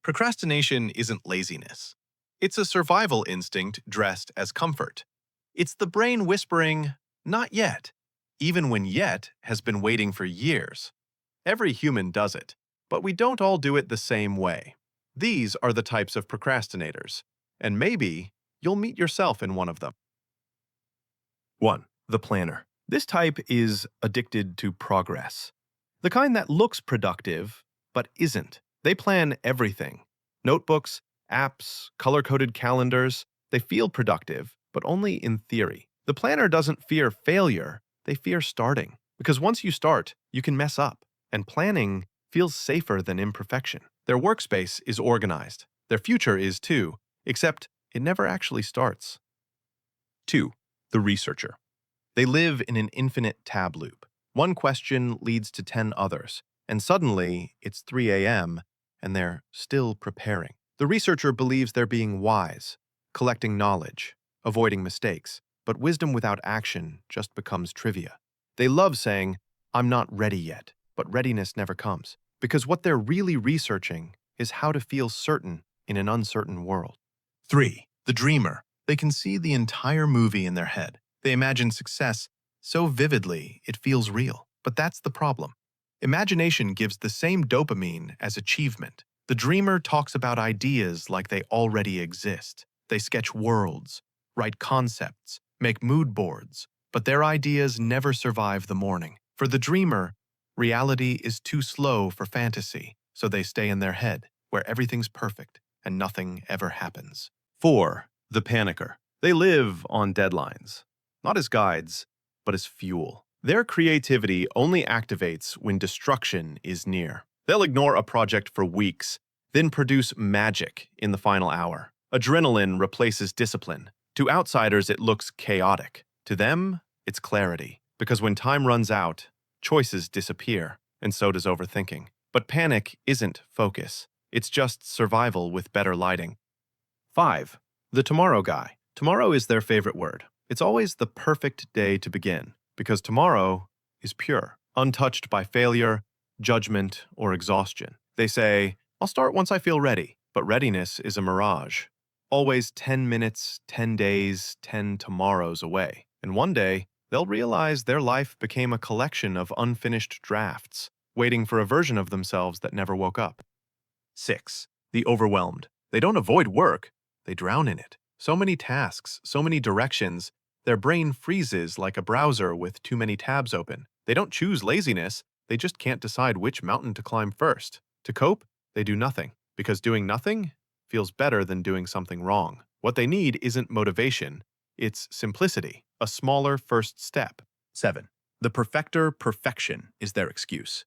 Procrastination isn't laziness. It's a survival instinct dressed as comfort. It's the brain whispering, not yet, even when yet has been waiting for years. Every human does it, but we don't all do it the same way. These are the types of procrastinators, and maybe you'll meet yourself in one of them. 1. The planner. This type is addicted to progress. The kind that looks productive, but isn't. They plan everything. Notebooks, apps, color-coded calendars. They feel productive, but only in theory. The planner doesn't fear failure, they fear starting. Because once you start, you can mess up. And planning feels safer than imperfection. Their workspace is organized. Their future is too, except it never actually starts. 2. The researcher. They live in an infinite tab loop. One question leads to 10 others, and suddenly it's 3 a.m. and they're still preparing. The researcher believes they're being wise, collecting knowledge, avoiding mistakes, but wisdom without action just becomes trivia. They love saying, "I'm not ready yet," but readiness never comes, because what they're really researching is how to feel certain in an uncertain world. 3. The dreamer. They can see the entire movie in their head. They imagine success so vividly it feels real. But that's the problem. Imagination gives the same dopamine as achievement. The dreamer talks about ideas like they already exist. They sketch worlds, write concepts, make mood boards, but their ideas never survive the morning. For the dreamer, reality is too slow for fantasy, so they stay in their head, where everything's perfect and nothing ever happens. 4. The panicker. They live on deadlines. Not as guides, but as fuel. Their creativity only activates when destruction is near. They'll ignore a project for weeks, then produce magic in the final hour. Adrenaline replaces discipline. To outsiders, it looks chaotic. To them, it's clarity. Because when time runs out, choices disappear, and so does overthinking. But panic isn't focus. It's just survival with better lighting. 5. The tomorrow guy. Tomorrow is their favorite word. It's always the perfect day to begin, because tomorrow is pure, untouched by failure, judgment, or exhaustion. They say, "I'll start once I feel ready," but readiness is a mirage. Always 10 minutes, 10 days, 10 tomorrows away. And one day, they'll realize their life became a collection of unfinished drafts, waiting for a version of themselves that never woke up. 6. The overwhelmed. They don't avoid work, they drown in it. So many tasks, so many directions, their brain freezes like a browser with too many tabs open. They don't choose laziness, they just can't decide which mountain to climb first. To cope, they do nothing, because doing nothing feels better than doing something wrong. What they need isn't motivation, it's simplicity, a smaller first step. 7. The perfecter perfection is their excuse.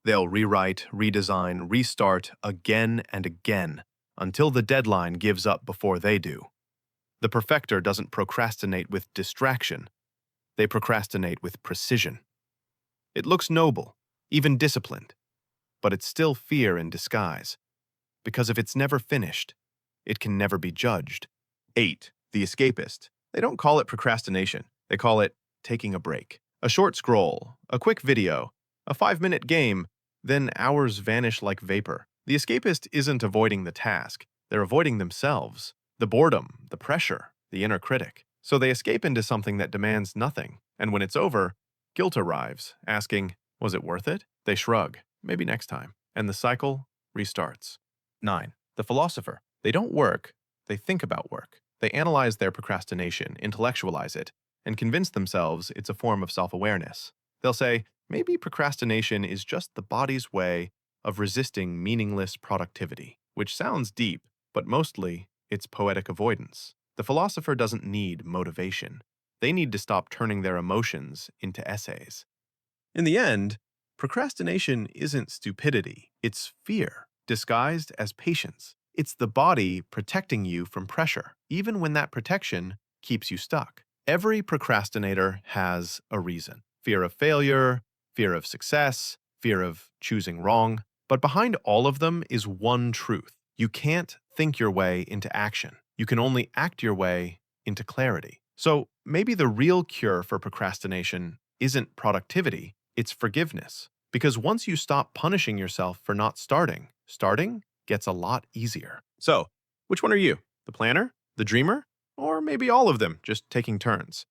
They'll rewrite, redesign, restart again and again until the deadline gives up before they do. The perfecter doesn't procrastinate with distraction. They procrastinate with precision. It looks noble, even disciplined, but it's still fear in disguise. Because if it's never finished, it can never be judged. 8. The escapist. They don't call it procrastination. They call it taking a break. A short scroll, a quick video, a 5-minute game, then hours vanish like vapor. The escapist isn't avoiding the task. They're avoiding themselves. The boredom, the pressure, the inner critic. So they escape into something that demands nothing. And when it's over, guilt arrives, asking, "Was it worth it?" They shrug, "Maybe next time." And the cycle restarts. 9. The philosopher. They don't work, they think about work. They analyze their procrastination, intellectualize it, and convince themselves it's a form of self-awareness. They'll say, maybe procrastination is just the body's way of resisting meaningless productivity, which sounds deep, but mostly it's poetic avoidance. The philosopher doesn't need motivation. They need to stop turning their emotions into essays. In the end, procrastination isn't stupidity, it's fear, disguised as patience. It's the body protecting you from pressure, even when that protection keeps you stuck. Every procrastinator has a reason. Fear of failure, fear of success, fear of choosing wrong. But behind all of them is one truth. You can't think your way into action. You can only act your way into clarity. So maybe the real cure for procrastination isn't productivity, it's forgiveness. Because once you stop punishing yourself for not starting gets a lot easier. So, which one are you? The planner? The dreamer? Or maybe all of them, just taking turns?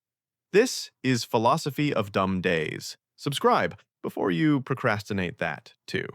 This is Philosophy of Dumb Days. Subscribe before you procrastinate that, too.